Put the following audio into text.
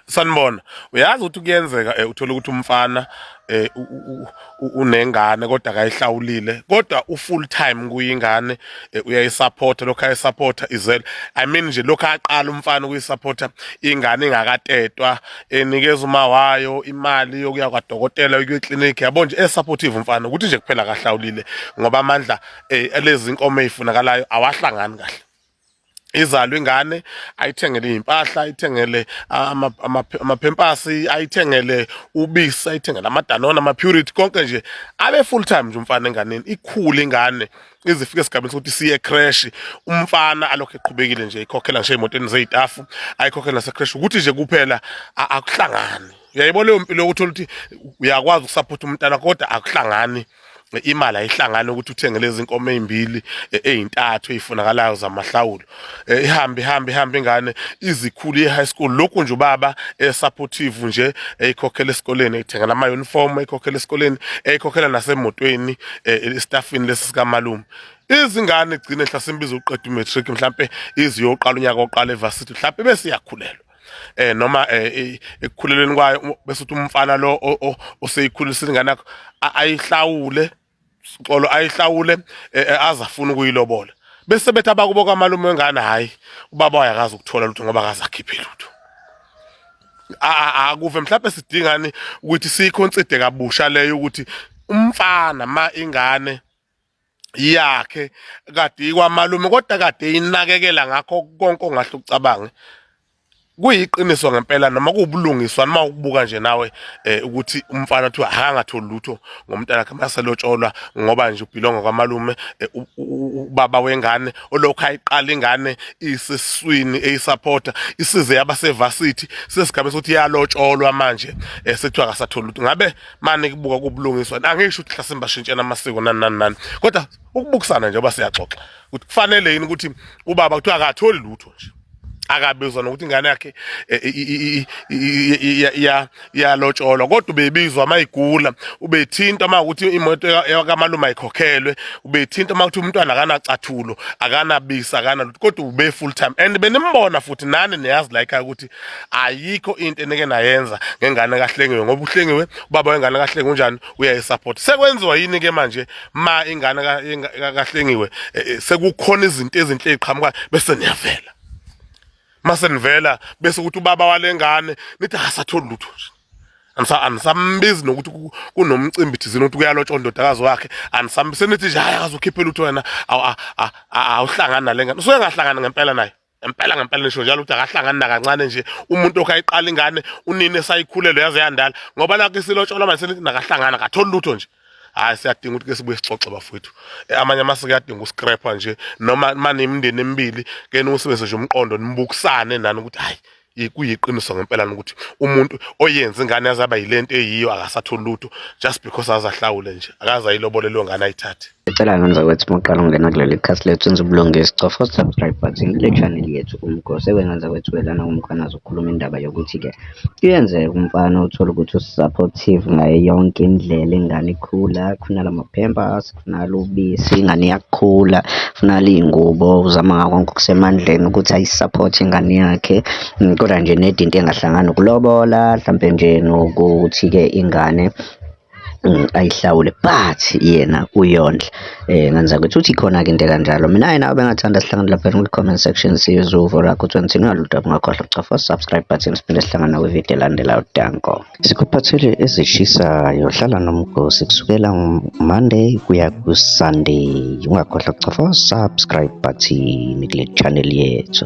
Sanibona, uyazi ukuthi kuyenzeka uthola ukuthi umfana unengane kodwa akayihlawulile kodwa u-full time kuyingane uyayisupporta lokho ayisupporta izele I mean nje lokho aqala umfana ukuyisupporta ingane ingakatetwa enikeza uma wayo imali yokuya kwadokotela yokuya eclinic yabo nje esupportive umfana ukuthi nje kuphela akahlawulile ngoba amandla lezi inkomo ezifunakalayo awahlangani kahle. Izalwe ingane ayithengele izimpahla ayithengele amaphempasi ayithengele ubisi ayithengele amadanona amapurity konke nje abe full time nje umfana enganeni ikhule ingane izifike esigabeni sokuthi siye crash umfana alokho eqhubekile nje ikhokhela nje emotweni zezitafu ayikhokhela nase crash ukuthi nje kuphela akuhlangani. Uyayibona leyo mpilo ukuthi uthi uyakwazi ukusupport umntana kodwa akuhlangani imali ayihlangana ukuthi uthenge lezi inkomo ezimbili ezintathu ezifunakalayo zamahlawulo ihambe ingane izikhulu ye-high school lokhu nje ubaba supportive nje eyikhokhela esikoleni eyithengela ama uniform eyikhokhela esikoleni eyikhokhela nasemotweni staffini lesi sikamalume. Izingane igcine mhlasimbiza uqeda umatric mhlambe iziyoqala unyaka oqala evarsity mhlambe bese iyakhulelwa noma ekukhulelweni kwayo bese uthi umfana lo oseyikhulisile ingane yakho ayihlawule xolo ayihlawule azafuna ukuyilobola bese bethi abakubo kwamalume wengane hayi ubaba uyakazi ukuthola lutho ngoba akazakhiphe lutho akuve mhlawumbe sidingani ukuthi siyiconsider kabusha leyo ukuthi umfana ma ingane yakhe kade kwamalume kodwa kade inakekela ngakho konke ongahle ucabange kuyiqiniso ngempela noma kubulungiswa noma ukubuka nje nawe ukuthi umfana uthi akangatholi lutho ngomntana wakhe maselotsholwa ngoba nje ubhilonga kwamalume ubaba wengane olokhu ayiqala ingane iseswini eyisupporta isize yabasevasithi sesigaba sokuthi yalotsholwa manje sethu akasatholi lutho ngabe manje kubuka kubulungiswa angisho ukuthi hlasimba shintshena amasiko nani kodwa ukubukisana nje basiyaxoxa ukuthi kufanele yini ukuthi ubaba kuthiwa akatholi lutho nje akabizwa nokuthi ingane yakhe iyalotsholwa kodwa ubebizwa mayigula ubethinta makuthi imoto yakamalume ayikhokhelwe ubethinta makuthi umntwana akanacathulo akanabisa akanalutho kodwa ube full time and benimbona futhi nani niyazi like ukuthi ayikho into enike nayenza ngengane kahlengiwe ngoba uhlengiwe ubaba wengane kahlengiwe unjani uyayisupport sekwenziwa yini ke manje ma ingane kahlengiwe sekukhona izinto ezinhle eziqhamuka bese niyavela mase nivela bese ukuthi ubaba walengane nithi akasatholi lutho nje anisambizi nokuthi kunomcimbi thizini ukuthi kuyalotshwa indodakazi wakhe anisambise nithi nje hayi akazokhipha lutho wena awuhlangana nalengane usuke ngahlangana ngempela naye ngempela nisho njalo ukuthi akahlangani nakancane nje umuntu okayiqala ingane unine sayikhulelo yaze yandala ngoba nakho isilotsholwa manje senithi nakahlangana akatholi lutho nje hayi siyadinga ukuthi ke sibuye sixoxe bafowethu amanye amasiko yadinga uscrapha nje noma manemindeni emibili ke usebenzise nje umqondo nibukisane nani ukuthi hayi kuyiqiniso ngempela ukuthi umuntu oyenza ingane yazaba yilento eyiyo akasatholi lutho just because azahlawule nje akaza yilobolelo ngane ayithathe. Ngicela ngenza ukuthi uqala ungena kuleli khasi lethu enza ubulungisa cofa subscribe button kule channel yethu umkhosi ekwenza kwethu lana umfana azokhuluma indaba yokuthi ke kuyenzeka umfana uthola ukuthi usupportive ngayo yonke indlela ingane ikhula khona lamaphempers khona lubisi ingane iyakhula khona izingubo uzama ngakonke okusemandleni ukuthi ayisupport ingane yakhe kodwa nje nedinto engahlangana ukulobola mhlambe nje nokuthi ke ingane ayihlawule but yena uyondla ngenza ukuthi uthi khona ke into kanjalo mina yena bengathanda sihlangana lapha ku comment section sizwe uvo rakho 20 ngalutho ungakhohlwa ukucofa subscribe button siphinde sihlangana kwivideo elandelayo danko sikuphathele ezishisayo hlala nomgosi kusukela Monday kuya ku Sunday ungakhohlwa ukucofa subscribe button kule channel yethu.